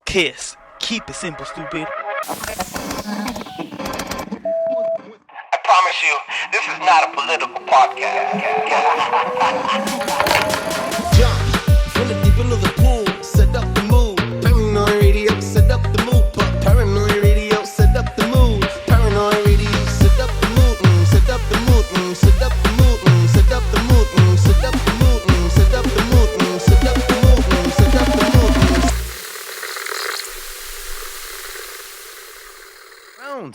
Kiss. Keep it simple, stupid. I promise you, this is not a political podcast. Jump from the deep end of the pool, set up the mood. Paranoid radio, set up the mood. Paranoid radio, set up the mood. Paranoid radio, set up the mood. Set up the mood. Set up the mood. Set up the mood. Set up the mood. Set up the mood. Set up the mood. Set up the mood.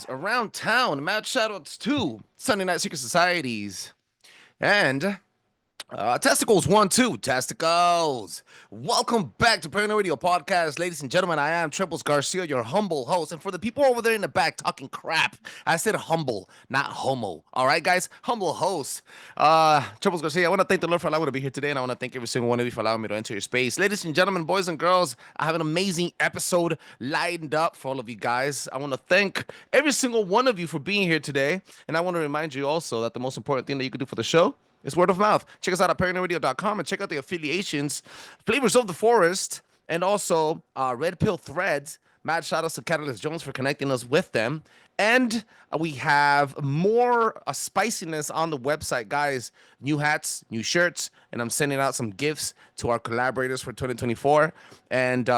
Around town, mad shoutouts to Sunday Night Secret Societies and Testicles 1-2, Testicles. Welcome back to Paranoid Radio Podcast, ladies and gentlemen. I am Trebles Garcia, your humble host. And for the people over there in the back talking crap, I said humble, not homo. All right, guys, humble host. Trebles Garcia, I want to thank the Lord for allowing me to be here today, and I want to thank every single one of you for allowing me to enter your space. Ladies and gentlemen, boys and girls, I have an amazing episode lined up for all of you guys. I want to thank every single one of you for being here today, and I want to remind you also that the most important thing that you can do for the show, it's word of mouth. Check us out at paranoidradio.com and check out the affiliations, Flavors of the Forest, and also Red Pill Threads. Mad shout outs to Catalyst Jones for connecting us with them. And we have more spiciness on the website, guys. New hats, new shirts, and I'm sending out some gifts to our collaborators for 2024. And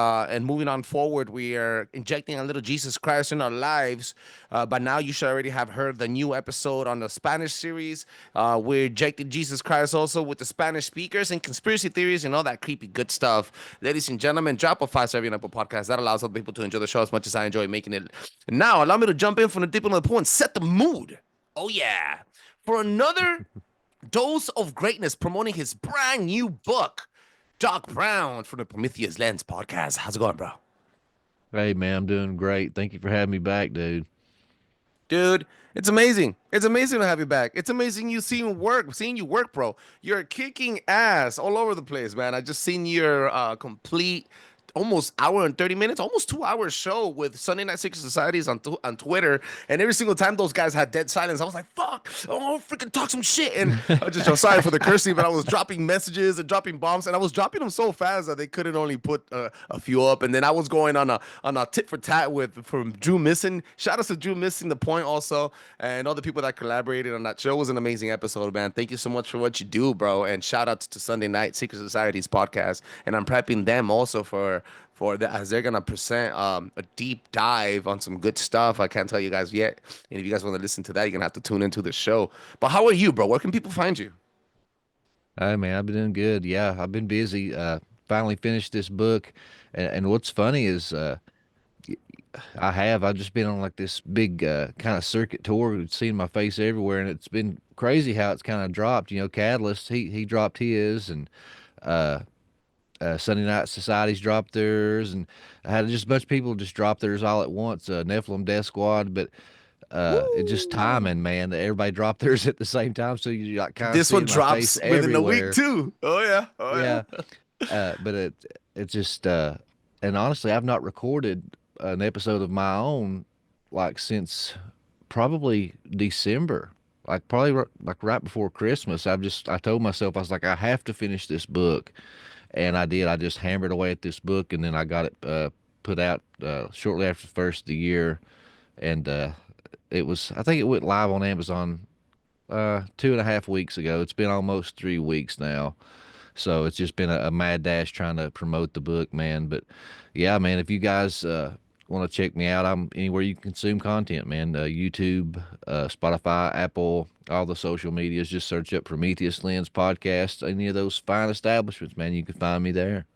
moving on forward, we are injecting a little Jesus Christ in our lives. By now, you should already have heard the new episode on the Spanish series. We're injecting Jesus Christ also with the Spanish speakers and conspiracy theories and all that creepy good stuff. Ladies and gentlemen, drop a 5-star review on Apple Podcast. That allows other people to enjoy the show as much as I enjoy making it. Now, allow me to jump in from the deep end of the pool and set the mood. Oh, yeah. For another dose of greatness promoting his brand new book, Doc Brown from the Prometheus Lens Podcast. How's it going, bro? Hey, man, I'm doing great. Thank you for having me back, dude. Dude, it's amazing. It's amazing to have you back. It's amazing seeing you work, bro. You're kicking ass all over the place, man. I just seen your complete almost hour and 30 minutes, almost 2 hour show with Sunday Night Secret Societies on Twitter. And every single time those guys had dead silence, I was like, fuck, oh, freaking talk some shit. And I'm sorry for the cursing, but I was dropping messages and dropping bombs, and I was dropping them so fast that they couldn't only put a few up. And then I was going on a tit for tat from Drew Missing. Shout out to Drew Missing the Point also, and all the people that collaborated on that show. It was an amazing episode, man. Thank you so much for what you do, bro. And shout out to Sunday Night Secret Societies podcast. And I'm prepping them also for that, as they're gonna present a deep dive on some good stuff. I can't tell you guys yet, and if you guys want to listen to that, you're gonna have to tune into the show. But how are you, bro? Where can people find you? Hey, man, I've been doing good. Yeah, I've been busy. Finally finished this book, and what's funny is I've just been on like this big kind of circuit tour, seeing my face everywhere, and it's been crazy how it's kind of dropped. You know, Catalyst he dropped his, and Sunday Night Societies dropped theirs, and I had just a bunch of people just drop theirs all at once. Nephilim Death Squad, but it just timing, man. That everybody dropped theirs at the same time, so you like kind of This one drops within a week too. Oh yeah, but it just and honestly, I've not recorded an episode of my own like since probably December. Like probably like right before Christmas. I told myself, I was like, I have to finish this book. And I did. I just hammered away at this book, and then I got it put out shortly after the first of the year. And I think it went live on Amazon 2.5 weeks ago. It's been almost 3 weeks now. So it's just been a mad dash trying to promote the book, man. But yeah, man, if you guys want to check me out, I'm anywhere you can consume content, man. YouTube, Spotify, Apple, all the social medias. Just search up Prometheus Lens Podcast. Any of those fine establishments, man, you can find me there.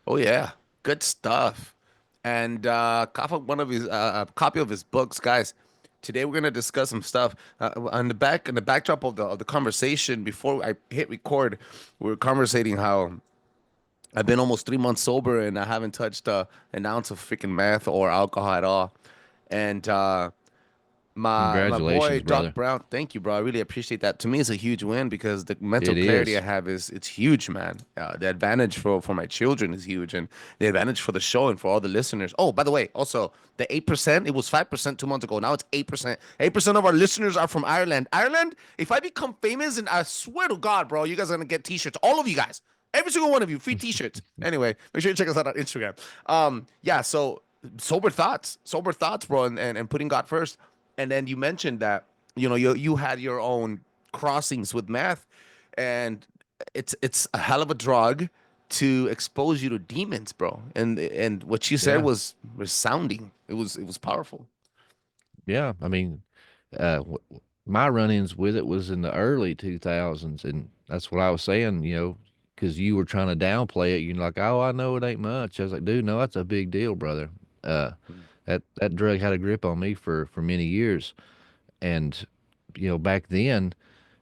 Oh yeah, good stuff. And a copy of his books, guys. Today we're gonna discuss some stuff on the backdrop of the conversation. Before I hit record, we were conversating how I've been almost 3 months sober and I haven't touched an ounce of freaking meth or alcohol at all. And my boy brother. Doc Brown, thank you, bro. I really appreciate that. To me, it's a huge win because the mental clarity I have it's huge, man. The advantage for my children is huge, and the advantage for the show and for all the listeners. Oh, by the way, also the 8%, it was 5% 2 months ago. Now it's 8%. 8% of our listeners are from Ireland. Ireland, if I become famous, and I swear to God, bro, you guys are gonna get t-shirts. All of you guys. Every single one of you, free T-shirts. Anyway, make sure you check us out on Instagram. Yeah. So sober thoughts, bro, and putting God first. And then you mentioned that you had your own crossings with meth, and it's a hell of a drug to expose you to demons, bro. And what you said Yeah. was resounding. It was powerful. Yeah. I mean, my run-ins with it was in the early 2000s, and that's what I was saying. Because you were trying to downplay it. You're like, "Oh, I know it ain't much." I was like, "Dude, no, that's a big deal, brother." Uh, that drug had a grip on me for many years, and back then,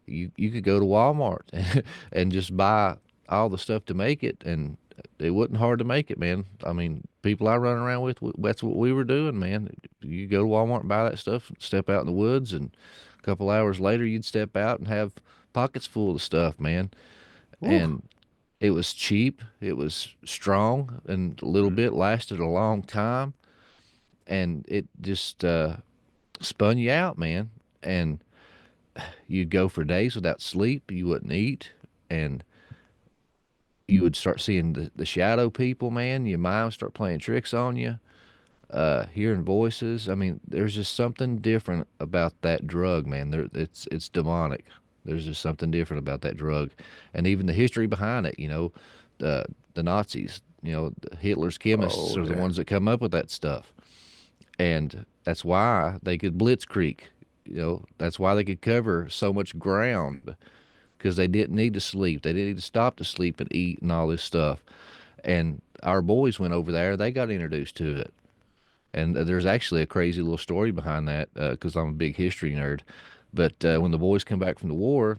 you could go to Walmart and just buy all the stuff to make it, and it wasn't hard to make it, man. I mean, people I run around with, that's what we were doing, man. You go to Walmart and buy that stuff, step out in the woods, and a couple hours later, you'd step out and have pockets full of stuff, man. Ooh. And it was cheap, it was strong, and a little bit lasted a long time, and it just spun you out, man. And you'd go for days without sleep. You wouldn't eat, and you would start seeing the shadow people, man. Your mind would start playing tricks on you, hearing voices. I mean, there's just something different about that drug, man. It's demonic. There's just something different about that drug, and even the history behind it. The Nazis. Hitler's chemists Oh are the yeah. ones that come up with that stuff, and that's why they could blitzkrieg. That's why they could cover so much ground, because they didn't need to sleep. They didn't need to stop to sleep and eat and all this stuff. And our boys went over there. They got introduced to it. And there's actually a crazy little story behind that, because I'm a big history nerd. But when the boys come back from the war,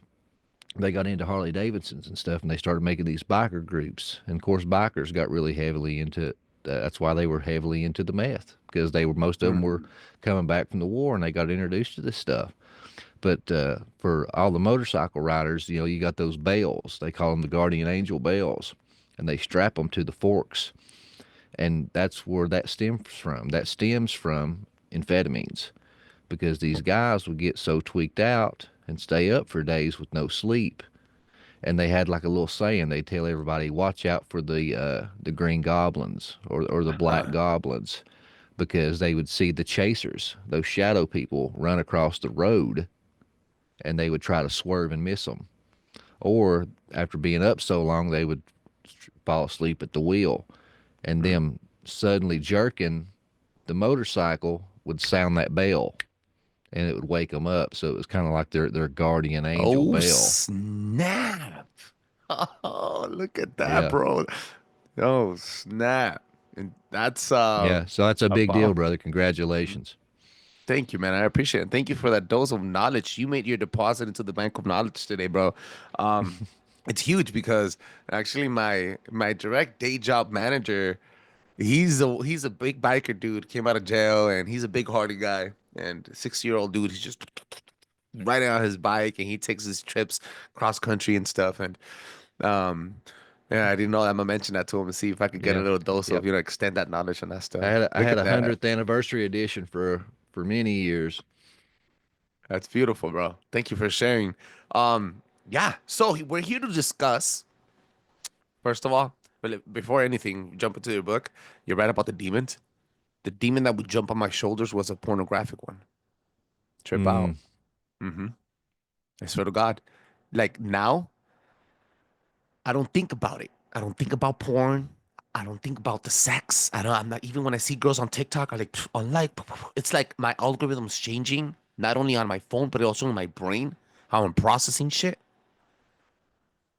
they got into Harley Davidsons and stuff, and they started making these biker groups. And of course, bikers got really heavily into it. That's why they were heavily into the meth, because most of them were coming back from the war, and they got introduced to this stuff. But for all the motorcycle riders, you got those bells. They call them the guardian angel bells, and they strap them to the forks, and that's where that stems from. That stems from amphetamines, because these guys would get so tweaked out and stay up for days with no sleep. And they had like a little saying. They tell everybody, "Watch out for the green goblins or the black goblins," because they would see the chasers, those shadow people, run across the road, and they would try to swerve and miss them. Or after being up so long, they would fall asleep at the wheel, and them suddenly jerking the motorcycle would sound that bell, and it would wake them up. So it was kind of like their guardian angel Oh bell. snap! Oh, look at that, Yeah. bro. Oh snap! And that's Yeah. So that's a a big deal, bomb. brother. Congratulations. Thank you, man. I appreciate it. Thank you for that dose of knowledge. You made your deposit into the bank of knowledge today, bro. Um, it's huge because actually my direct day job manager, he's a big biker dude, came out of jail, and he's a big hardy guy. And 6-year-old dude, he's just riding on his bike, and he takes his trips cross country and stuff. And um yeah, I didn't know. I'm gonna mention that to him and see if I could get a Yeah. little dose of, Yep. extend that knowledge on that I stuff. had I Look had at a that. 100th anniversary edition for many years. That's beautiful, bro. Thank you for sharing. Yeah. So we're here to discuss, first of all, before anything, jump into your book. You're right about the demons. The demon that would jump on my shoulders was a pornographic one. Trip out. Mm, Mm-hmm. I swear to God. Like now, I don't think about it. I don't think about porn. I don't think about the sex. I'm not, even when I see girls on TikTok, I like unlike. It's like my algorithm's changing, not only on my phone but also in my brain, how I'm processing shit.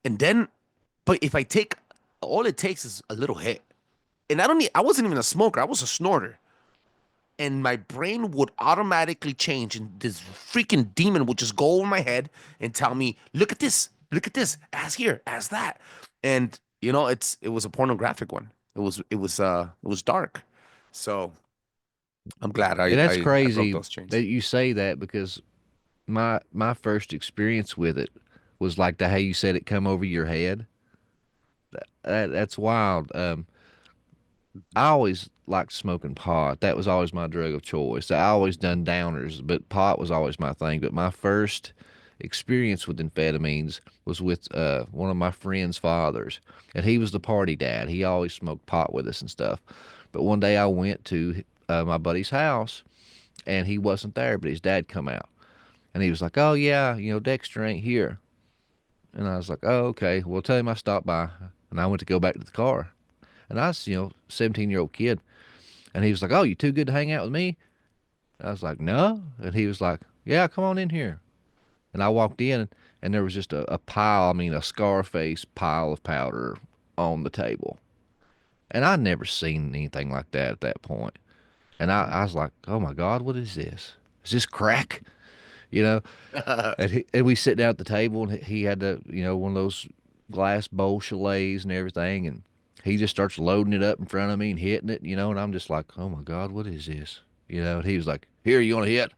And then, but if I take, all it takes is a little hit, and I wasn't even a smoker. I was a snorter, and my brain would automatically change, and this freaking demon would just go over my head and tell me, look at this, as here, as that." And it was a pornographic one. It was dark. So I'm glad and that's I broke crazy those chains. that you say that, because my first experience with it was like the how you said it come over your head. That's wild. I always liked smoking pot. That was always my drug of choice. I always done downers, but pot was always my thing. But my first experience with amphetamines was with one of my friend's fathers, and he was the party dad. He always smoked pot with us and stuff. But one day I went to my buddy's house, and he wasn't there, but his dad come out, and he was like, "Oh yeah, Dexter ain't here." And I was like, "Oh okay, well tell him I stopped by." And I went to go back to the car, and I was 17-year-old kid, and he was like, "Oh, you too good to hang out with me?" I was like, "No," and he was like, "Yeah, come on in here." And I walked in, and there was just a pile, I mean, a Scarface pile of powder on the table. And I'd never seen anything like that at that point. And I was like, oh my God, what is this? Is this crack? You know? And we sit down at the table, and he had one of those glass bowl chalets and everything. And he just starts loading it up in front of me and hitting it, and I'm just like, oh my God, what is this? And he was like, here, you want to hit?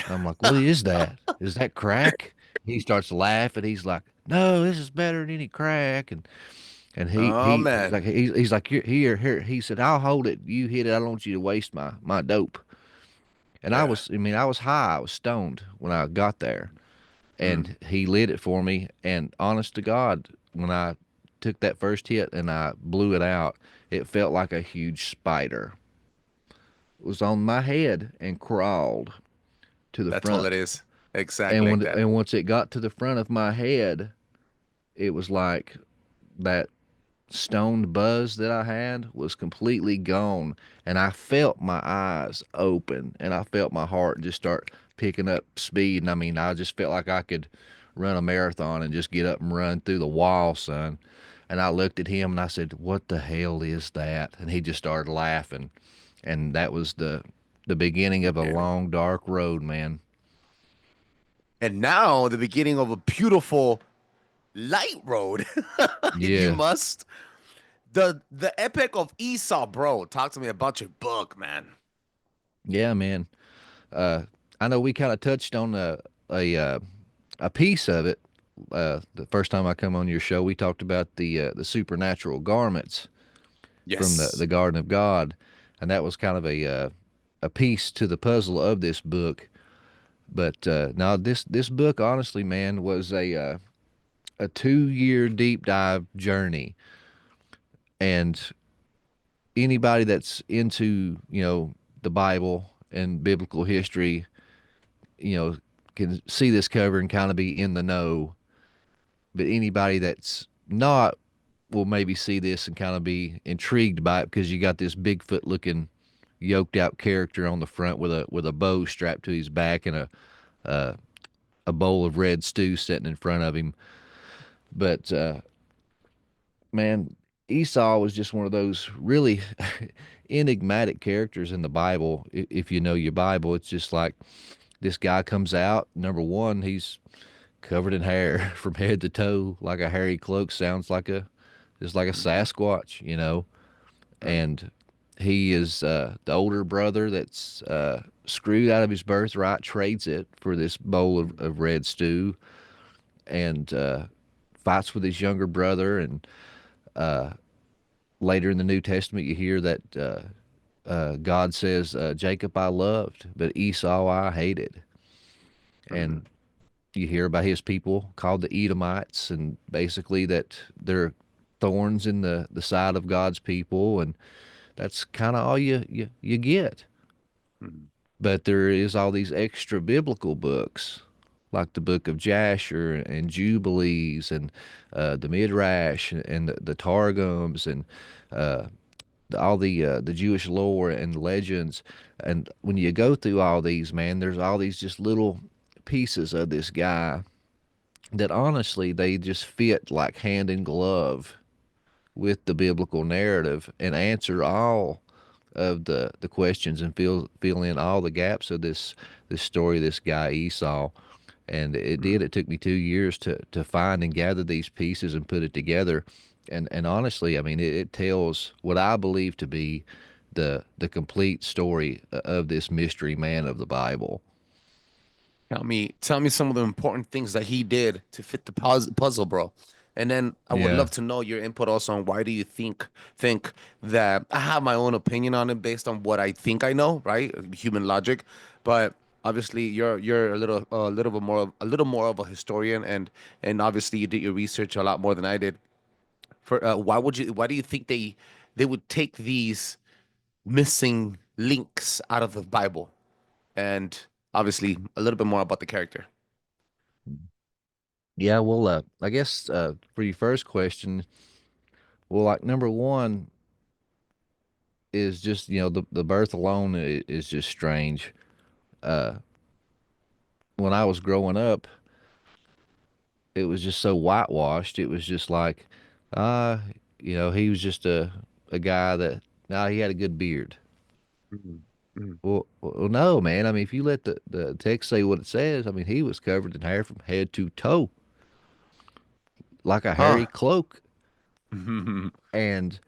I'm like, what is that? Is that crack? He starts laughing. He's like, no, this is better than any crack. And he Oh he he's like man. he's like here. He said, I'll hold it. You hit it. I don't want you to waste my dope. And Yeah. I was high. I was stoned when I got there. Mm. And he lit it for me. And honest to God, when I took that first hit and I blew it out, it felt like a huge spider was on my head and crawled to the That's all it front. is. Exactly And like when that. and once it got to the front of my head, it was like that stoned buzz that I had was completely gone, and I felt my eyes open, and I felt my heart just start picking up speed. And I mean, I just felt like I could run a marathon and just get up and run through the wall, son. And I looked at him and I said, "What the hell is that?" And he just started laughing, and that was the beginning of a Yeah. long dark road, man. And now the beginning of a beautiful light road. You Yeah. must. The epic of Esau, bro. Talk to me about your book, man. Yeah, man. Uh, I know we kind of touched on a piece of it. The first time I come on your show, we talked about the supernatural garments from the Yes. Garden of God, and that was kind of a piece to the puzzle of this book. But now this book, honestly, man, was a 2 year deep dive journey, and anybody that's into the Bible and biblical history, you know, can see this cover and kind of be in the know. But anybody that's not will maybe see this and kind of be intrigued by it because you got this Bigfoot looking yoked out character on the front with a bow strapped to his back and uh, a bowl of red stew sitting in front of him. But man, Esau was just one of those really enigmatic characters in the Bible. If you know your Bible, it's just like this guy comes out. Number one, he's covered in hair from head to toe, like a hairy cloak. Sounds like just like a Sasquatch, Mm. And he is the older brother that's screwed out of his birthright, trades it for this bowl of red stew, and fights with his younger brother. And later in the New Testament, you hear that God says, Jacob I loved, but Esau I hated. Mm. And you hear about his people called the Edomites, and basically that they're thorns in the side of God's people, and that's kind of all you get. Mm. But there is all these extra biblical books, like the book of Jasher and Jubilees and the Midrash and the Targums and uh, all the Jewish lore and legends. And when you go through all these, man, there's all these just little pieces of this guy that honestly they just fit like hand in glove with the biblical narrative and answer all of the questions and fill in all the gaps of this story, this guy Esau. And it Mm. did. It took me 2 years to find and gather these pieces and put it together. And honestly, I mean, it tells what I believe to be the complete story of this mystery man of the Bible. Tell me some of the important things that he did to fit the puzzle, bro. And then I would Yeah. love to know your input also on why do you think that I have my own opinion on it based on what I think I know, right? Human logic. But Obviously, you're a little more of a historian, and obviously you did your research a lot more than I did. For why do you think they would take these missing links out of the Bible? And obviously a little bit more about the character. Yeah, well, I guess for your first question, well, like number one is just the birth alone is just strange. Uh, when I was growing up, it was just so whitewashed. It was just like, uh, he was just a guy that he had a good beard. Mhm, mhm. Well, no, man. I mean, if you let the text say what it says, I mean, he was covered in hair from head to toe, like a hairy Huh. cloak. Mhm, And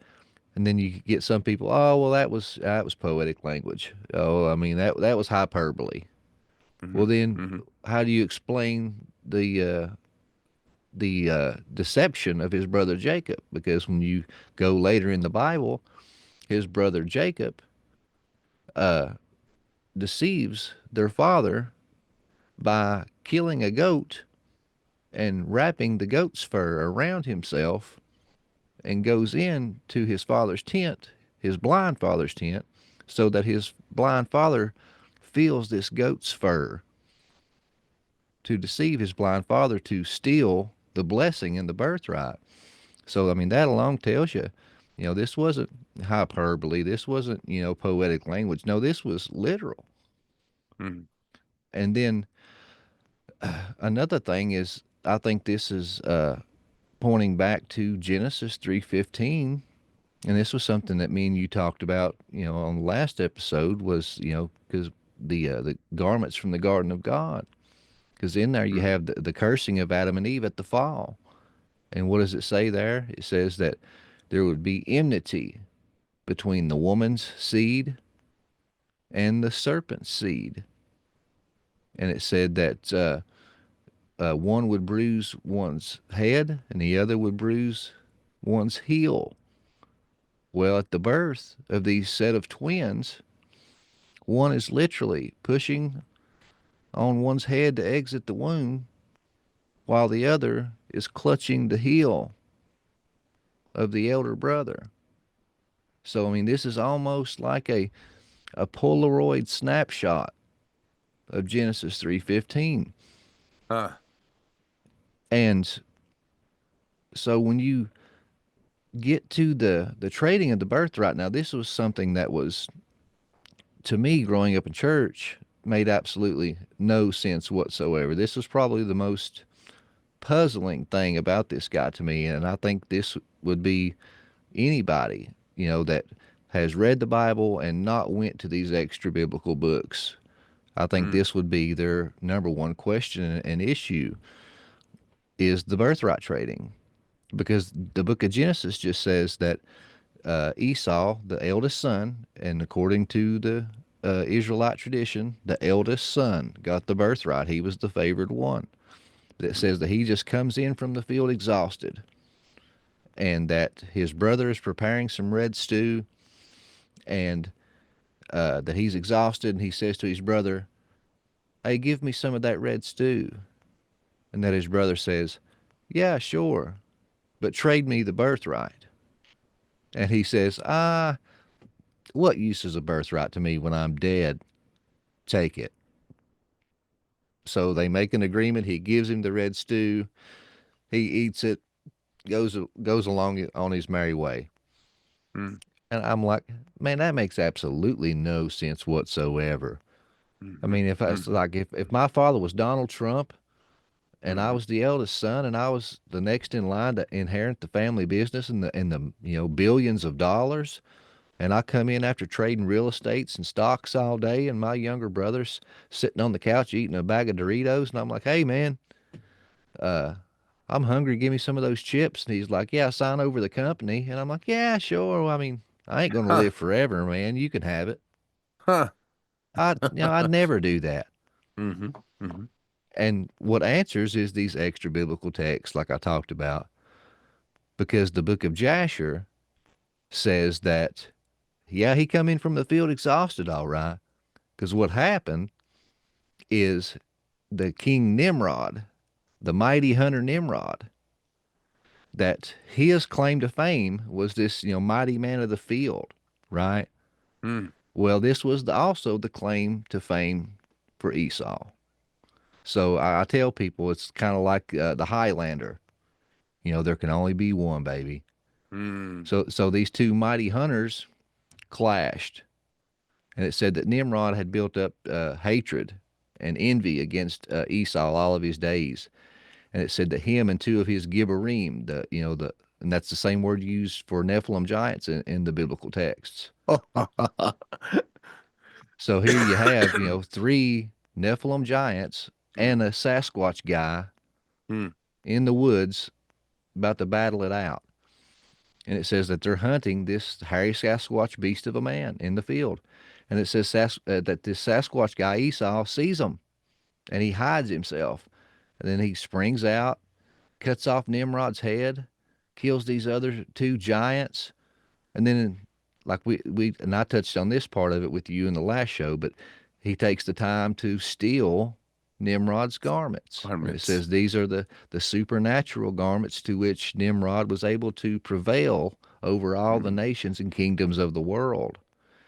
then you get some people, oh, well, that was poetic language. Oh, I mean, that was hyperbole. Well, mhm, then, mhm, how do you explain the deception of his brother Jacob? Because when you go later in the Bible, his brother Jacob deceives their father by killing a goat and wrapping the goat's fur around himself, and goes in to his father's tent, his blind father's tent, so that his blind father feels this goat's fur to deceive his blind father to steal the blessing and the birthright. So, I mean, that alone tells you, this wasn't hyperbole. This wasn't, poetic language. No, this was literal. mhm, And then another thing is, I think this is pointing back to Genesis 3:15, and this was something that me and you talked about, on the last episode, was, because the garments from the Garden of God, because in there you mhm, have the cursing of Adam and Eve at the fall. And what does it say there? It says that there would be enmity between the woman's seed and the serpent's seed. And it said that one would bruise one's head and the other would bruise one's heel. Well, at the birth of these set of twins, one is literally pushing on one's head to exit the womb, while the other is clutching the heel of the elder brother. So, I mean, this is almost like a Polaroid snapshot of Genesis 3:15. huh. And so when you get to the trading of the birthright, now this was something that was, to me, growing up in church, made absolutely no sense whatsoever. This was probably the most puzzling thing about this guy to me, and I think this would be anybody, that has read the Bible and not went to these extra biblical books. I think Mm, this would be their number one question and issue, is the birthright trading. Because the book of Genesis just says that Esau, the eldest son, and according to the Israelite tradition, the eldest son got the birthright. He was the favored one. That says that he just comes in from the field exhausted, and that his brother is preparing some red stew, and that he's exhausted, and he says to his brother, "Hey, give me some of that red stew." And that his brother says, "Yeah, sure, but trade me the birthright." And he says, what use is a birthright to me when I'm dead? Take it. So they make an agreement. He gives him the red stew. He eats it, goes along on his merry way. mm, And I'm like, man, that makes absolutely no sense whatsoever. I mhm, mean, if it's mhm, like if my father was Donald Trump and I mhm, was the eldest son and I was the next in line to inherit the family business and the billions of dollars, and I come in after trading real estates and stocks all day, and my younger brother's sitting on the couch eating a bag of Doritos, and I'm like, "Hey, man, uh, I'm hungry. Give me some of those chips." And he's like, "Yeah, sign over the company." And I'm like, "Yeah, sure. Well, I mean, I ain't gonna huh, live forever, man. You can have it." huh. I'd never do that. Mhm, mhm, And what answers is these extra biblical texts, like I talked about, because the book of Jasher says that, yeah, he come in from the field exhausted, all right. Because what happened is the king Nimrod, the mighty hunter Nimrod, that his claim to fame was this, mighty man of the field, right? Mm. Well, this was also the claim to fame for Esau. So I tell people it's kind of like the Highlander. There can only be one, baby. Mm. So these two mighty hunters clashed, and it said that Nimrod had built up hatred and envy against Esau all of his days, and it said that him and two of his Gibborim, and that's the same word used for Nephilim giants in the biblical texts. So here you have, three Nephilim giants and a Sasquatch guy Mm. in the woods about to battle it out. And it says that they're hunting this hairy Sasquatch beast of a man in the field. And it says that this Sasquatch guy, Esau, sees them and he hides himself. And then he springs out, cuts off Nimrod's head, kills these other two giants. And then, like and I touched on this part of it with you in the last show, but he takes the time to steal Nimrod's garments. And it says these are the supernatural garments to which Nimrod was able to prevail over all the nations and kingdoms of the world.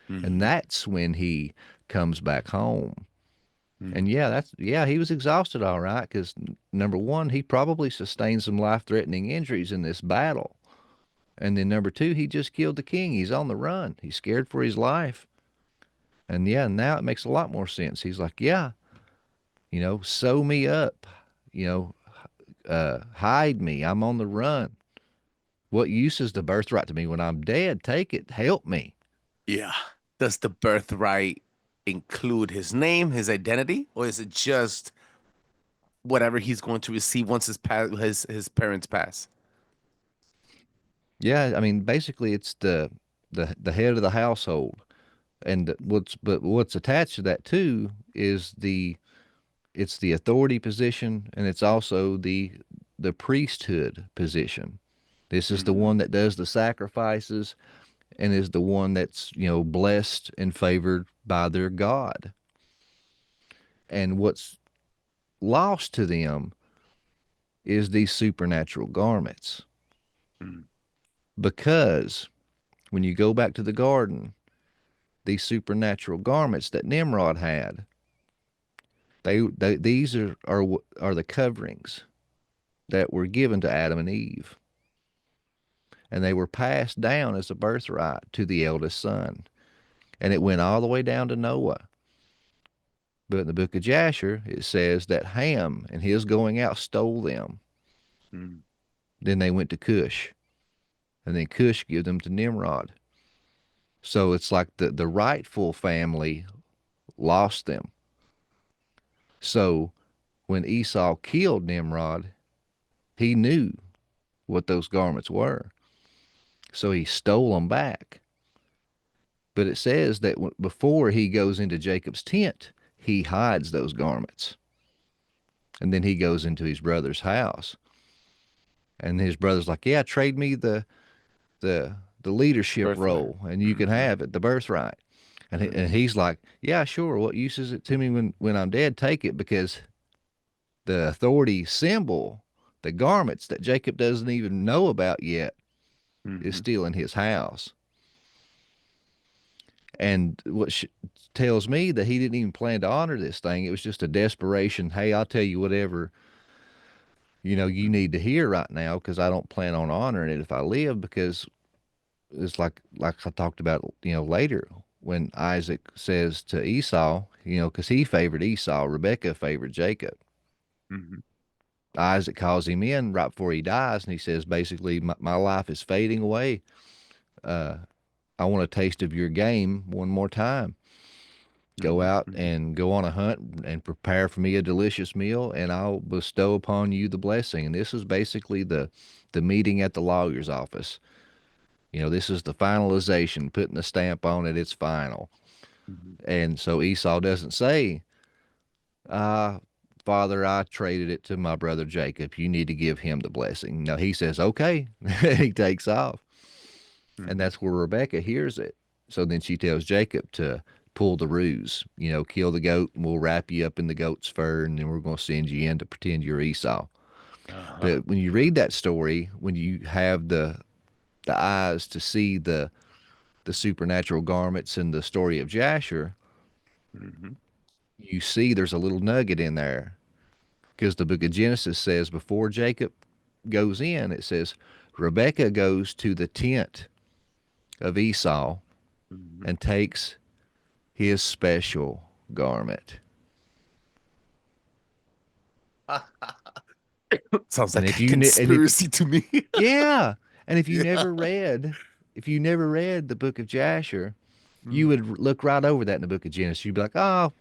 And that's when he comes back home. And he was exhausted, all right, because number one, he probably sustained some life-threatening injuries in this battle. And then number two, he just killed the king. He's on the run. He's scared for his life. And now it makes a lot more sense. He's like, sew me up, hide me. I'm on the run. What use is the birthright to me when I'm dead? Take it. Help me. Yeah. Does the birthright include his name, his identity, or is it just whatever he's going to receive once his parents pass? Yeah, I mean, basically, it's the head of the household, and what's attached to that too is it's the authority position, and it's also the priesthood position. This is the one that does the sacrifices and is the one that's, blessed and favored by their God. And what's lost to them is these supernatural garments. Because when you go back to the garden, these supernatural garments that Nimrod had, these are the coverings that were given to Adam and Eve. And they were passed down as a birthright to the eldest son. And it went all the way down to Noah. But in the book of Jasher, it says that Ham and his going out stole them. Then they went to Cush. And then Cush gave them to Nimrod. So it's like the rightful family lost them. So when Esau killed Nimrod, he knew what those garments were. So he stole them back. But it says that before he goes into Jacob's tent, he hides those garments. And then he goes into his brother's house. And his brother's like, yeah, trade me the leadership role, and you can have it, the birthright. And he's like, yeah, sure. What use is it to me when I'm dead? Take it, because the authority symbol, the garments that Jacob doesn't even know about yet, is still in his house. And what tells me that he didn't even plan to honor this thing. It was just a desperation. Hey, I'll tell you whatever, you need to hear right now, because I don't plan on honoring it if I live, because it's like I talked about, later when Isaac says to Esau, because he favored Esau, Rebekah favored Jacob. Isaac calls him in right before he dies, and he says, basically, my life is fading away. I want a taste of your game one more time. Go out and go on a hunt and prepare for me a delicious meal, and I'll bestow upon you the blessing. And this is basically the meeting at the lawyer's office. This is the finalization, putting the stamp on it. It's final. And so Esau doesn't say, Father, I traded it to my brother Jacob. You need to give him the blessing. No, he says, okay. He takes off. And that's where Rebekah hears it. So then she tells Jacob to pull the ruse. You know, kill the goat and we'll wrap you up in the goat's fur and then we're going to send you in to pretend you're Esau. Uh-huh. But when you read that story, when you have the eyes to see the supernatural garments in the story of Jasher, Mm-hmm. you see there's a little nugget in there because the book of Genesis says before Jacob goes in, it says Rebekah goes to the tent of Esau Mm-hmm. and takes his special garment. Sounds And like if a you and if conspiracy to me. yeah, and if you Yeah. never read the book of Jasher, you Mm. would look right over that in the book of Genesis. You'd be like, "Oh,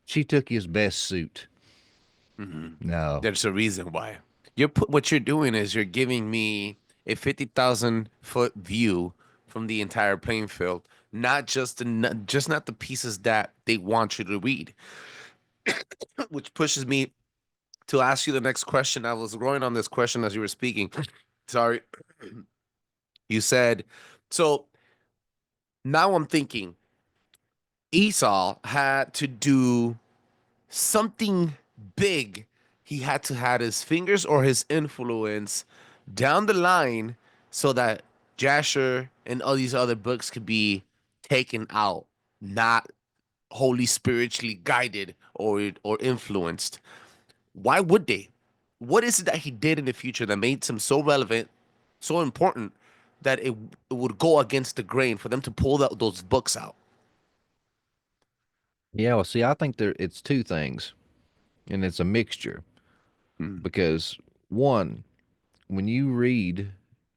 she took his best suit." Mm-hmm. No. There's a reason why. What you're doing is you're giving me a 50,000-foot view from the entire playing field, just not the pieces that they want you to read, which pushes me to ask you the next question. I was going on this question as you were speaking. Sorry. You said, so now I'm thinking Esau had to do something big. He had to have his fingers or his influence down the line so that Jasher and all these other books could be taken out, not wholly spiritually guided or influenced. Why would they? What is it that he did in the future that made him so relevant, so important that it would go against the grain for them to pull those books out? Yeah, well, see, I think it's two things, and it's a mixture Mm, because one, when you read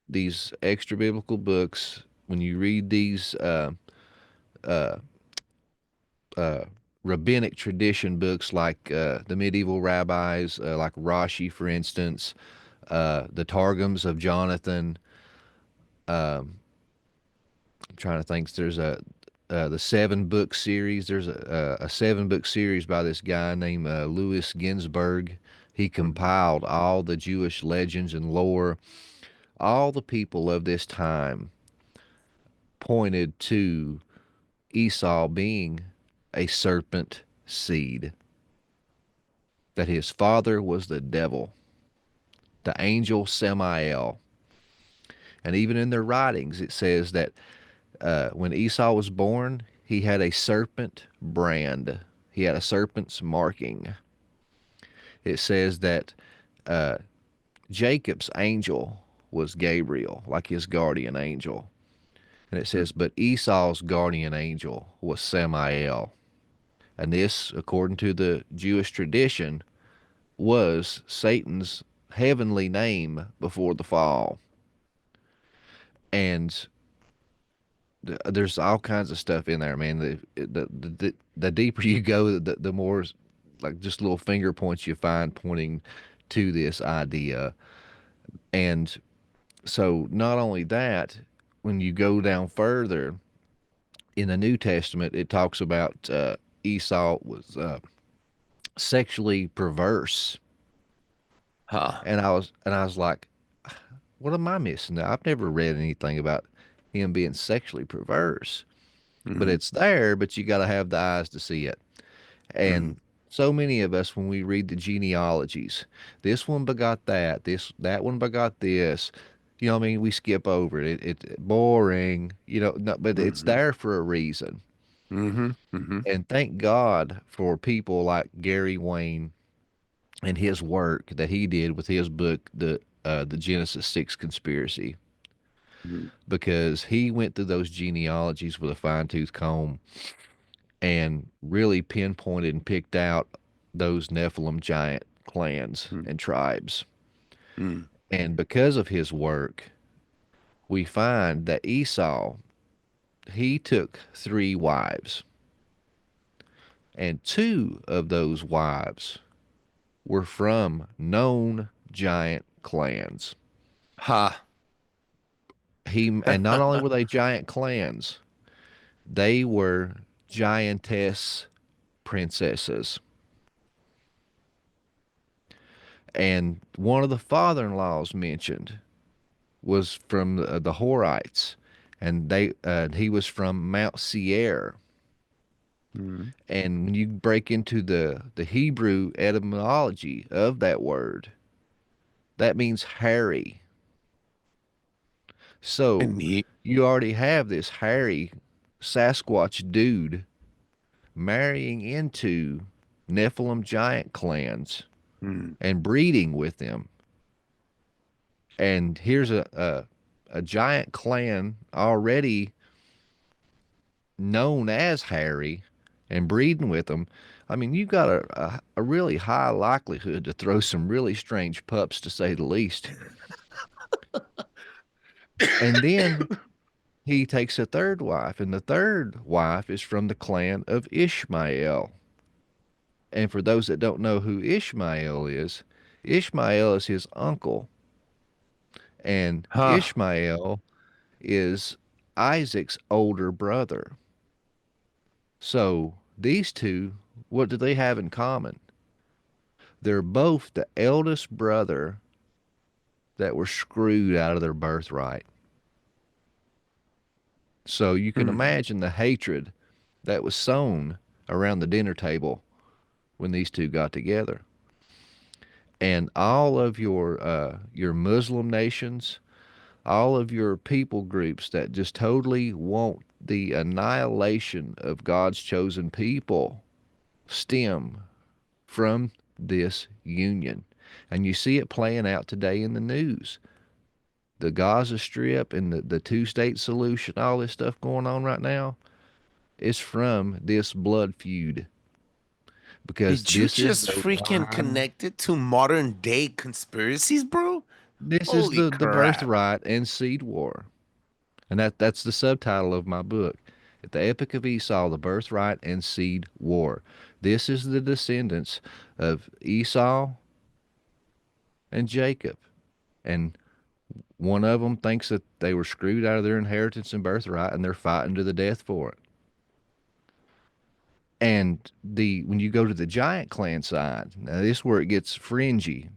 these extra biblical books, when you read these uh, uh, rabbinic tradition books like the medieval rabbis, like Rashi, for instance, the Targums of Jonathan. I'm trying to think. There's a the 7 book series. There's a 7 book series by this guy named Louis Ginsberg. He mhm, compiled all the Jewish legends and lore. All the people of this time pointed to Esau being a serpent seed, that his father was the devil, the angel Samael. And even in their writings, it says that when Esau was born, he had a serpent brand, he had a serpent's marking. It says that uh, Jacob's angel was Gabriel, like his guardian angel. And it says, mhm, but Esau's guardian angel was Samael. And this, according to the Jewish tradition, was Satan's heavenly name before the fall. And there's all kinds of stuff in there, man. The deeper you go, the more like just little finger points you find pointing to this idea. And so, not only that, when you go down further in the New Testament, it talks about Esau was sexually perverse, huh. and I was like, what am I missing? I've never read anything about him being sexually perverse, but Mhm, it's there. But you got to have the eyes to see it. mhm, And so many of us, when we read the genealogies, this one begot that, that one begot this. You know what I mean? We skip over it. It's boring, you know, no, but it's mhm, there for a reason. mhm, mhm, And thank God for people like Gary Wayne and his work that he did with his book, the Genesis 6 Conspiracy, mhm, because he went through those genealogies with a fine tooth comb and really pinpointed and picked out those Nephilim giant clans mhm, and tribes. mhm. And because of his work, we find that Esau, he took 3 wives, and 2 of those wives were from known giant clans. Ha. And not only were they giant clans, they were giantess princesses. And one of the father-in-laws mentioned was from the Horites, and he was from Mount Seir. Mm. And when you break into the Hebrew etymology of that word, that means hairy. So Neat. you already have this hairy Sasquatch dude marrying into Nephilim giant clans Mm. and breeding with them. And here's a giant clan already known as hairy and breeding with them. I mean, you've got a really high likelihood to throw some really strange pups, to say the least. And then he takes a third wife, and the third wife is from the clan of Ishmael. And for those that don't know who Ishmael is his uncle. And Huh. Ishmael is Isaac's older brother. So these two, what do they have in common? They're both the eldest brother that were screwed out of their birthright. So you can Mm. imagine the hatred that was sown around the dinner table when these two got together. And all of your Muslim nations, all of your people groups that just totally want the annihilation of God's chosen people stem from this union. And you see it playing out today in the news. The Gaza Strip and the two-state solution, all this stuff going on right now, is from this blood feud, because Did you this is just the freaking line. connect it to modern day conspiracies, bro? This is Holy the crap. birthright and seed war. And that's the subtitle of my book. The Epic of Esau, the Birthright and Seed War. This is the descendants of Esau and Jacob. And one of them thinks that they were screwed out of their inheritance and birthright, and they're fighting to the death for it. And when you go to the giant clan side, now this is where it gets fringy.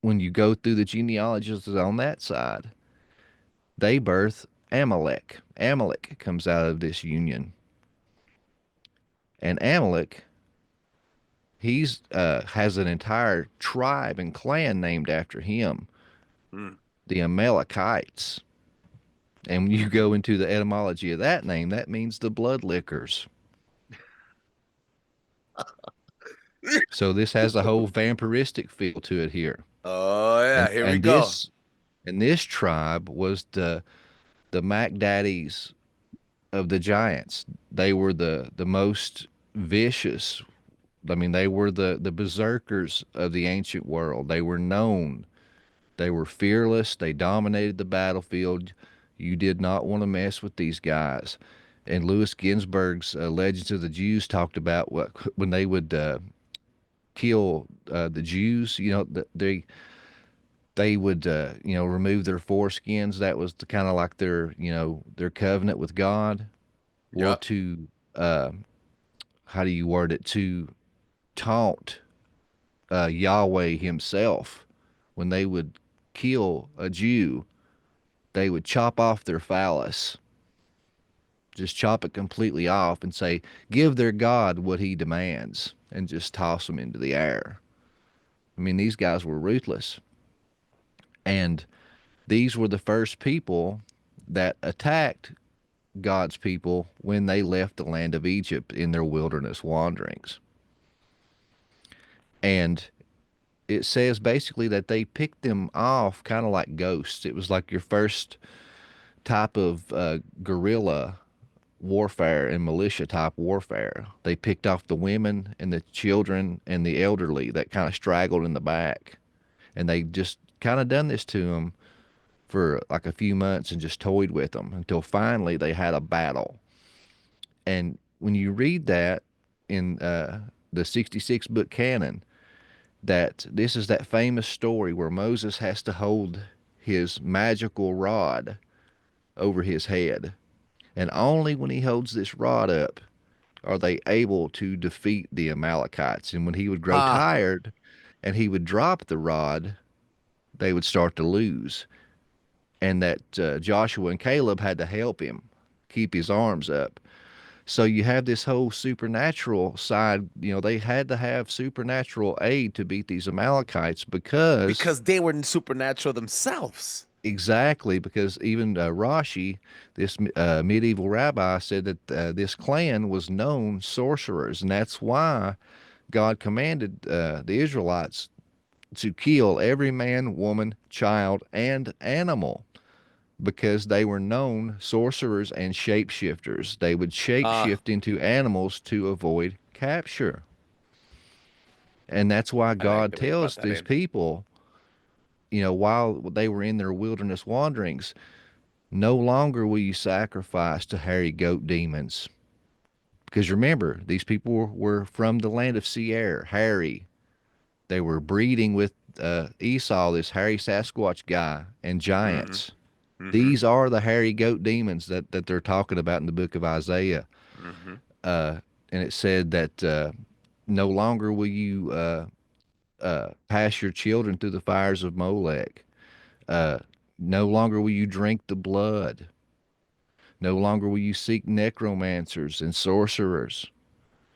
When you go through the genealogies on that side, they birth Amalek. Amalek comes out of this union. And Amalek, he's has an entire tribe and clan named after him, Mm. the Amalekites. And when you go into the etymology of that name, that means the blood lickers. So this has a whole vampiristic feel to it here. Oh And yeah, here we and go. this tribe was the Mac Daddies of the giants. They were the most vicious. I mean, they were the berserkers of the ancient world. They were known. They were fearless. They dominated the battlefield. You did not want to mess with these guys. And Louis Ginsburg's Legends of the Jews talked about what when they would kill the Jews. You know, they would remove their foreskins. That was the kind of like their covenant with God, or Yep. to uh, how do you word it, to taunt Yahweh himself. When they would kill a Jew, they would chop off their phallus, just chop it completely off and say, give their God what he demands, and just toss them into the air. I mean, these guys were ruthless. And these were the first people that attacked God's people when they left the land of Egypt in their wilderness wanderings. And it says basically that they picked them off kind of like ghosts. It was like your first type of guerrilla warfare and militia type warfare. They picked off the women and the children and the elderly that kind of straggled in the back. And they just kind of done this to them for like a few months and just toyed with them until finally they had a battle. And when you read that in the 66 book canon, that this is that famous story where Moses has to hold his magical rod over his head. And only when he holds this rod up are they able to defeat the Amalekites. And when he would grow Huh. tired and he would drop the rod, they would start to lose. And that Joshua and Caleb had to help him keep his arms up. So you have this whole supernatural side. They had to have supernatural aid to beat these Amalekites because Because they were supernatural themselves. exactly because even Rashi, this medieval rabbi, said that this clan was known sorcerers, and that's why God commanded the Israelites to kill every man, woman, child, and animal because they were known sorcerers and shapeshifters. They would Uh, shapeshift into animals to avoid capture. And that's why I like God the way you brought tells that these in. people, while they were in their wilderness wanderings, no longer will you sacrifice to hairy goat demons. Because remember, these people were from the land of Seir, hairy. They were breeding with Esau, this hairy Sasquatch guy, and Mm-hmm. giants. Mm-hmm. These are the hairy goat demons that they're talking about in the book of Isaiah. Mm-hmm. Uh, and it said that no longer will you pass your children through the fires of Molech. Uh, no longer will you drink the blood. No longer will you seek necromancers and sorcerers.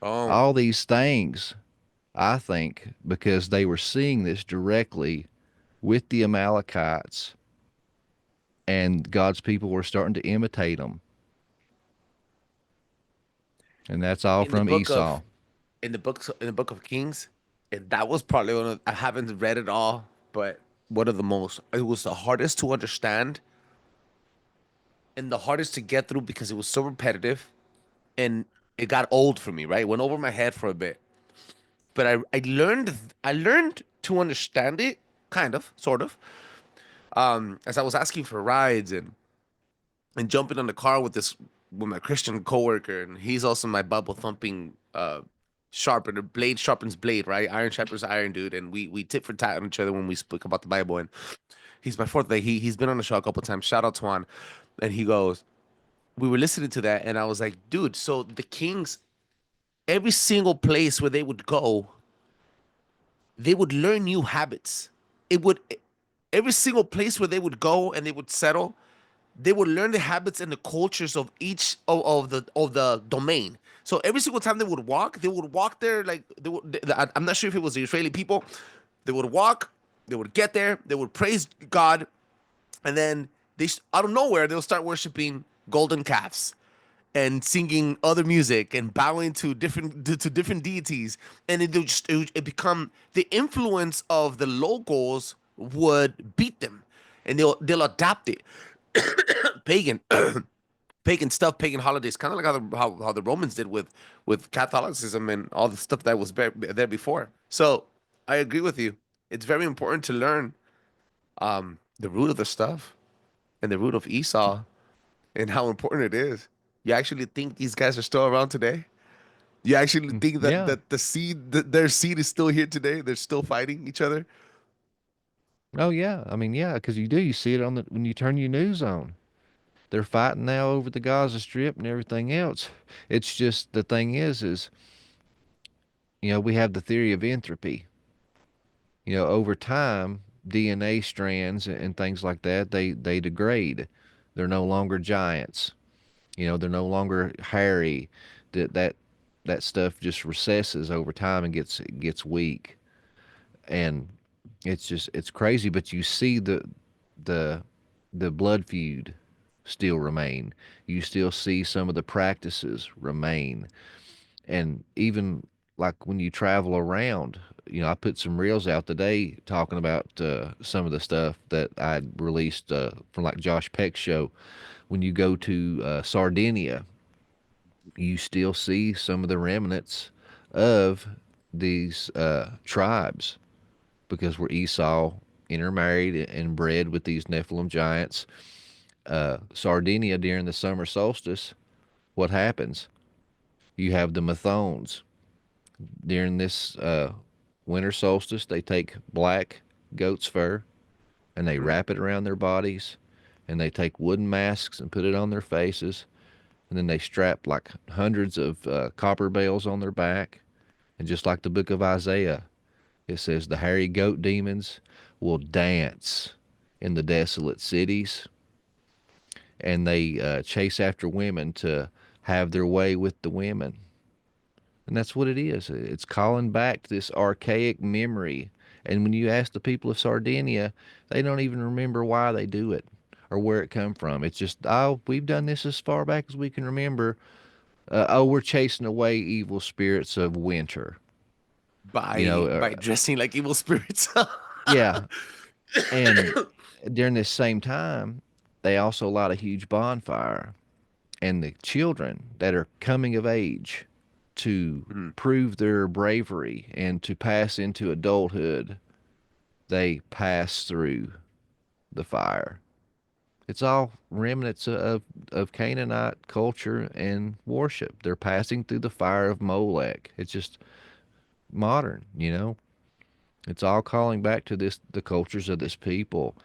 Oh, All these things, I think, because they were seeing this directly with the Amalekites, and God's people were starting to imitate them. And that's all In the from book Esau. of in the book of Kings, and that was probably one of, I haven't read it all, but one of the most, it was the hardest to understand and the hardest to get through because it was so repetitive and it got old for me, right? It went over my head for a bit. But I learned to understand it, kind of, sort of, as I was asking for rides and jumping on the car with my Christian coworker, and he's also my Bible thumping sharpener. Blade sharpens blade, right? Iron sharpens iron, dude. And we tit for tat on each other when we speak about the Bible. And he's my fourth. Like he's been on the show a couple times. Shout out to Juan. And he goes, we were listening to that, and I was like, dude. So the kings, every single place where they would go, they would learn new habits. It would every single place where they would go and they would settle, they would learn the habits and the cultures of each of the domain. So every single time they would walk there like I'm not sure if it was the Israeli people. They would walk, they would get there, they would praise God, and then out of nowhere they'll start worshiping golden calves and singing other music and bowing to different deities, and it become the influence of the locals would beat them, and they'll adapt it. Pagan pagan stuff, pagan holidays, kind of like how the Romans did with Catholicism and all the stuff that was there before. So I agree with you. It's very important to learn the root of the stuff and the root of Esau and how important it is. You actually think these guys are still around today? You actually think that Yeah. that the seed, that their seed is still here today? They're still fighting each other. Oh yeah. I mean, yeah, because you do. You see it on the when you turn your news on. They're fighting now over the Gaza Strip and everything else. It's just the thing is, we have the theory of entropy. Over time, DNA strands and things like that, they degrade. They're no longer giants. They're no longer hairy. That stuff just recesses over time and gets weak. And it's crazy, but you see the the blood feud still remain. You still see some of the practices remain. And even like when you travel around, I put some reels out today talking about some of the stuff that I'd released from like Josh Peck's show. When you go to Sardinia, you still see some of the remnants of these tribes because where Esau intermarried and bred with these Nephilim giants. Sardinia during the summer solstice, what happens? You have the Mathones. During this winter solstice, they take black goat's fur and they mm, wrap it around their bodies and they take wooden masks and put it on their faces. And then they strap like hundreds of copper bells on their back. And just like the book of Isaiah, it says the hairy goat demons will dance in the desolate cities, and they chase after women to have their way with the women. And that's what it is. It's calling back to this archaic memory. And when you ask the people of Sardinia, they don't even remember why they do it or where it come from. It's just, oh, we've done this as far back as we can remember. Oh, we're chasing away evil spirits of winter. You know, By dressing like evil spirits. yeah. And during this same time, they also light a huge bonfire. And the children that are coming of age to Mm. prove their bravery and to pass into adulthood, they pass through the fire. It's all remnants of Canaanite culture and worship. They're passing through the fire of Molech. It's just modern, you know. It's all calling back to this the cultures of this people.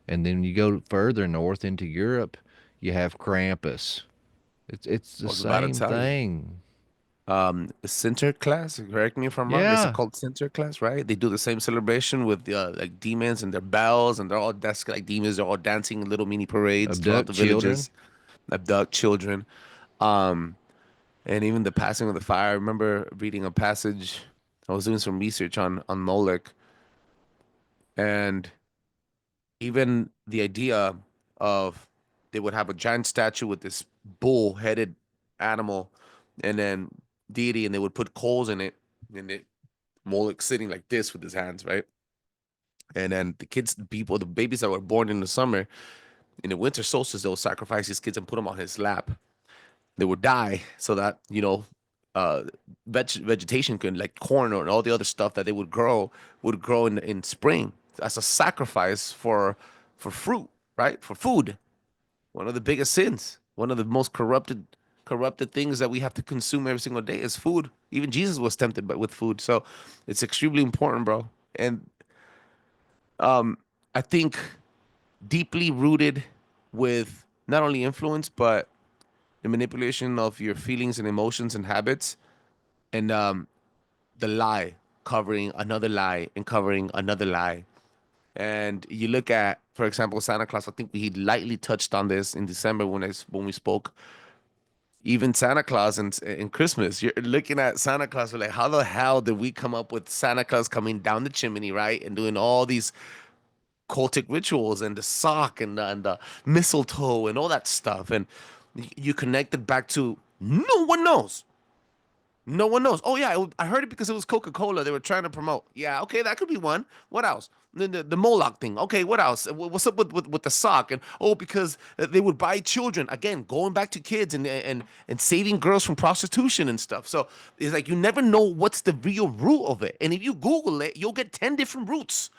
And then you go further north into Europe, you have Krampus. It's I the was about to same tell you. thing. Sinterklaas, correct me if I'm wrong. Is it Yeah, called Sinterklaas, right? They do the same celebration with like demons and their bells, and they're all that's like demons. They're all dancing in little mini parades throughout abduct the children. villages, abduct children, um, and even the passing of the fire. I remember reading a passage. I was doing some research on Molech, and even the idea of they would have a giant statue with this bull-headed animal, and then deity, and they would put coals in it, and it Moloch sitting like this with his hands, right? And then the kids, the people, the babies that were born in the summer, in the winter solstice, they'll sacrifice these kids and put them on his lap. They would die so that, uh, vegetation could, like corn or all the other stuff that they would grow in spring as a sacrifice for fruit, right? For food. One of the biggest sins, one of the most corrupted things that we have to consume every single day is food. Even Jesus was tempted with food. So it's extremely important, bro. And um, I think deeply rooted with not only influence but the manipulation of your feelings and emotions and habits, and the lie covering another lie and covering another lie. And you look at, for example, Santa Claus. I think we lightly touched on this in December when we spoke. Even Santa Claus and Christmas, you're looking at Santa Claus. You're like, how the hell did we come up with Santa Claus coming down the chimney, right, and doing all these cultic rituals and the sock and the mistletoe and all that stuff? And you connect it back to no one knows. No one knows. Oh yeah, I heard it because it was Coca-Cola. They were trying to promote. Yeah, okay, that could be one. What else? The Moloch thing. Okay, what else? What's up with the sock? And oh, because they would buy children again, going back to kids and saving girls from prostitution and stuff. So it's like you never know what's the real root of it. And if you Google it, you'll get 10 different roots,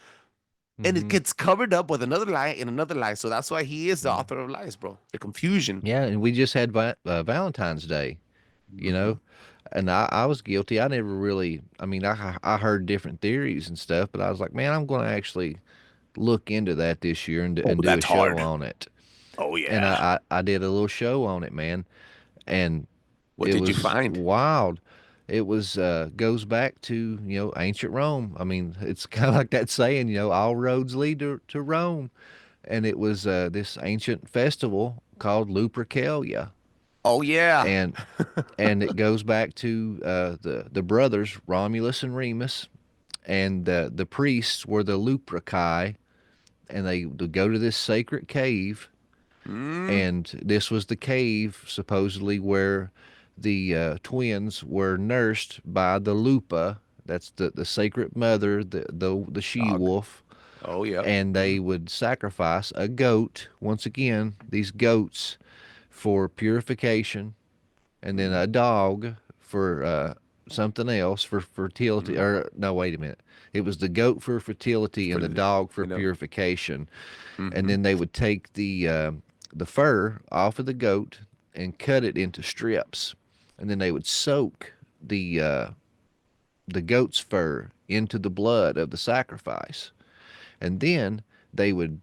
and it Hmm. gets covered up with another lie and another lie. So that's why he is the Yeah. author of lies, bro. The confusion. Yeah, and we just had Valentine's Day, you Hmm. know, and I was guilty. I never really, I mean, I heard different theories and stuff, but I was like, man, I'm going to actually look into that this year Oh, and do a that's show hard. on it. Oh And yeah. I did a little show on it, man, and What it did you was find? wild. It was goes back to ancient Rome. I mean, it's kind of like that saying, all roads lead to Rome, and it was this ancient festival called Lupercalia, Oh yeah. and it goes back to the brothers Romulus and Remus, and the priests were the Luperci, and they would go to this sacred cave, Mm, and this was the cave supposedly where the twins were nursed by the Lupa. That's the sacred mother, the she dog. wolf, Oh yep. and Mm, they would sacrifice a goat. Once again, these goats for purification, and then mm, a dog for something else for fertility. mm. Or no, wait a minute. It was the goat for fertility For and the the, dog for you know. purification. And Mm-hmm. then they would take the fur off of the goat and cut it into strips, and then they would soak the goat's fur into the blood of the sacrifice, and then they would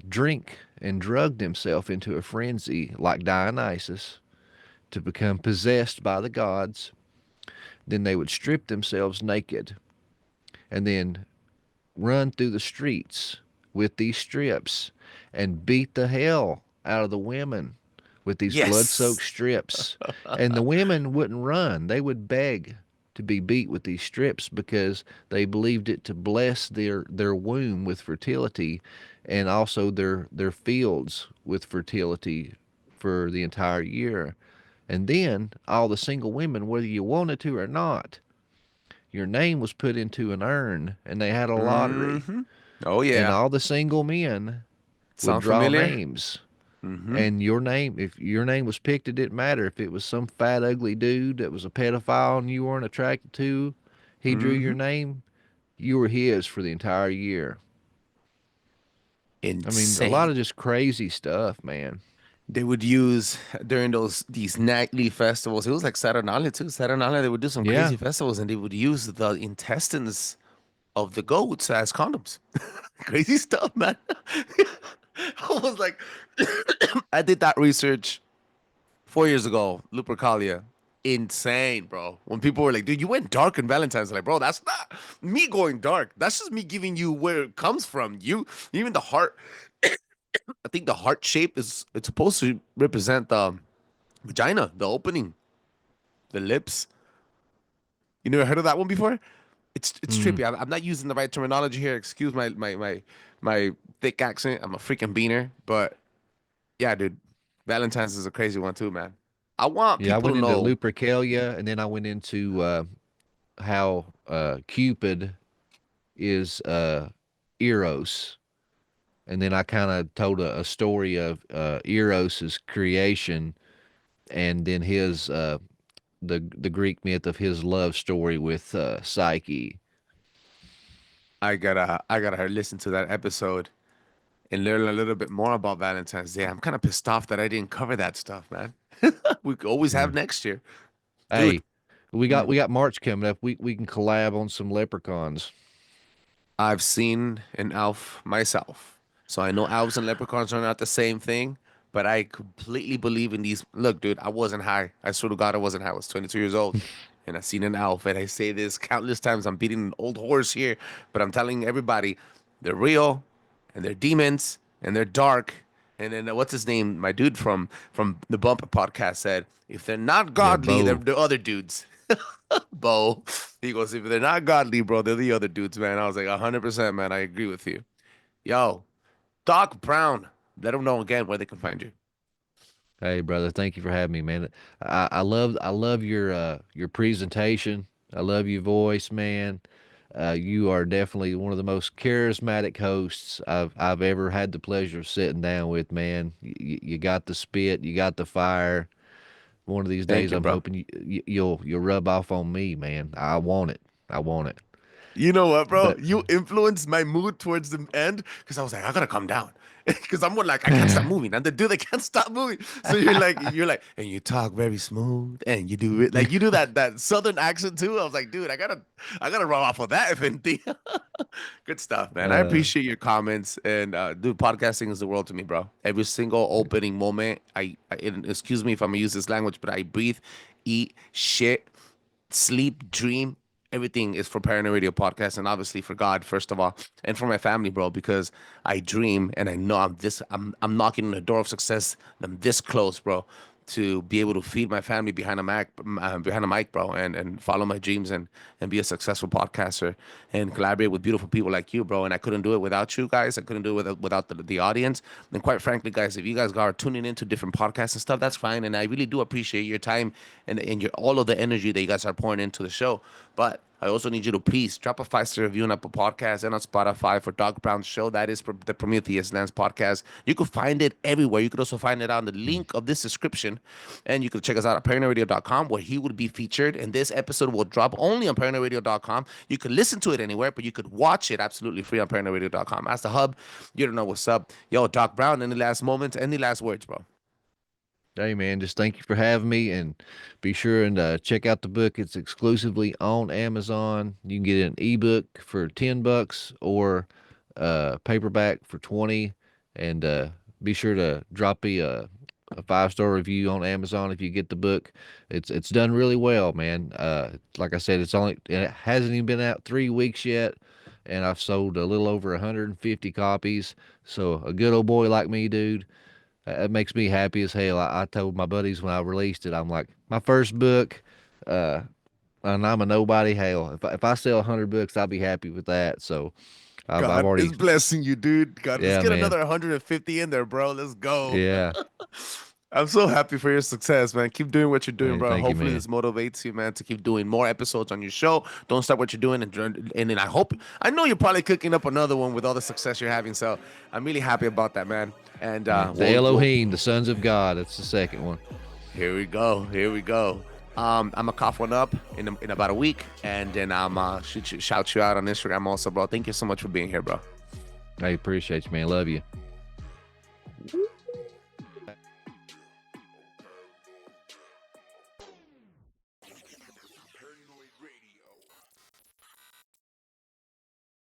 drink and drug themselves into a frenzy like Dionysus to become possessed by the gods. Then they would strip themselves naked and then run through the streets with these strips and beat the hell out of the women with these blood-soaked Yes. strips, and the women wouldn't run. They would beg to be beat with these strips because they believed it to bless their womb with fertility, and also their fields with fertility for the entire year. And then all the single women, whether you wanted to or not, your name was put into an urn, and they had a lottery, Mm-hmm. Oh and yeah. all the single men would Sound draw familiar? names. Mm-hmm. And your name, if your name was picked, it didn't matter if it was some fat, ugly dude that was a pedophile and you weren't attracted to. He drew Mm-hmm. your name, you were his for the entire year. I mean, a lot Insane. of just crazy stuff, man. They would use during these nightly festivals. It was like Saturnalia too. Saturnalia, they would do some Yeah. crazy festivals, and they would use the intestines of the goats as condoms. Crazy stuff, man. I was like, I did that research 4 years ago. Lupercalia, insane, bro. When people were like, "Dude, you went dark in Valentine's," like, bro, that's not me going dark. That's just me giving you where it comes from. You, even the heart. I think the heart shape is it's supposed to represent the vagina, the opening, the lips. You never heard of that one before? It's Mm. trippy. I'm not using the right terminology here. Excuse my thick accent. I'm a freaking beaner, but yeah, dude, Valentine's is a crazy one too, man. I want Yeah, I people went to into know. Lupercalia, and then I went into how Cupid is Eros. And then I kind of told a story of Eros's creation, and then his the Greek myth of his love story with Psyche. I gotta listen to that episode and learn a little bit more about Valentine's Day. I'm kind of pissed off that I didn't cover that stuff, man. We could always Yeah. have next year, dude. Hey, we got mm, we got March coming up. We can collab on some leprechauns. I've seen an elf myself, so I know elves and leprechauns are not the same thing. But I completely believe in these. Look, dude, I wasn't high. I swear to God, I wasn't high. I was 22 years old, and I seen an elf. And I say this countless times. I'm beating an old horse here, but I'm telling everybody, they're real, and they're demons, and they're dark. And then what's his name? My dude from the Bumper podcast said, if they're not Yeah, godly, they're Bo. the other dudes. Bo. He goes, if they're not godly, bro, they're the other dudes, man. I was like, 100%, man. I agree with you. Yo, Doc Brown. Let them know again where they can find you. Hey, brother, thank you for having me, man. I love your presentation. I love your voice, man. You are definitely one of the most charismatic hosts I've ever had the pleasure of sitting down with, man. You got the spit, you got the fire. One of these Thank days, you, I'm bro. hoping you'll rub off on me, man. I want it. I want it. You know what, bro? But You influenced my mood towards the end because I was like, I gotta calm down. Because I'm more like, I can't stop moving. And the dude, I can't stop moving. So you're like, and you talk very smooth and you do it like you do that southern accent too. I was like, dude, I gotta run off of that if anything. Good stuff, man. I uh, appreciate your comments. And dude, podcasting is the world to me, bro. Every single opening moment, excuse me if I'm gonna use this language, but I breathe, eat, shit, sleep, dream, everything is for Paranoid Radio Podcast, and obviously for God, first of all, and for my family, bro, because I dream and I know I'm knocking on the door of success. I'm this close, bro, to be able to feed my family behind a mic, bro, and follow my dreams and be a successful podcaster and collaborate with beautiful people like you, bro. And I couldn't do it without you guys. I couldn't do it without the audience. And quite frankly, guys, if you guys are tuning into different podcasts and stuff, that's fine. And I really do appreciate your time and your all of the energy that you guys are pouring into the show. But I also need you to please drop a 5-star review on Apple Podcasts and on Spotify for Doc Brown's show. That is the Prometheus Lens podcast. You can find it everywhere. You could also find it on the link of this description. And you can check us out at paranoidradio.com where he would be featured. And this episode will drop only on paranoidradio.com. You can listen to it anywhere, but you could watch it absolutely free on paranoidradio.com. As the hub, you don't know what's up. Yo, Doc Brown, any last moments, any last words, bro? hey, man, just thank you for having me, and be sure and check out the book. It's exclusively on Amazon. You can get an ebook for $10 or paperback for 20. And be sure to drop me a 5-star review on Amazon if you get the book. It's done really well, man. Like I said, it hasn't even been out 3 weeks yet, and I've sold a little over 150 copies. So a good old boy like me, dude. It makes me happy as hell. I told my buddies when I released it, I'm like, my first book, uh, and I'm a nobody. Hell, if I sell 100 books, I'll be happy with that. So I've God already, is blessing you, dude. God, let's yeah, get man, another 150 in there, bro. Let's go. yeah. I'm so happy for your success, man. Keep doing what you're doing, Hey, bro. thank you, Hopefully, man. this motivates you, man, to keep doing more episodes on your show. Don't stop what you're doing, and then I know you're probably cooking up another one with all the success you're having. So I'm really happy about that, man. And Yeah, the Elohim, the sons of God. That's the second one. here we go. Here we go. I'm gonna cough one up in about a week, and then I'm shout you out on Instagram also, bro. Thank you so much for being here, bro. I appreciate you, man. Love you.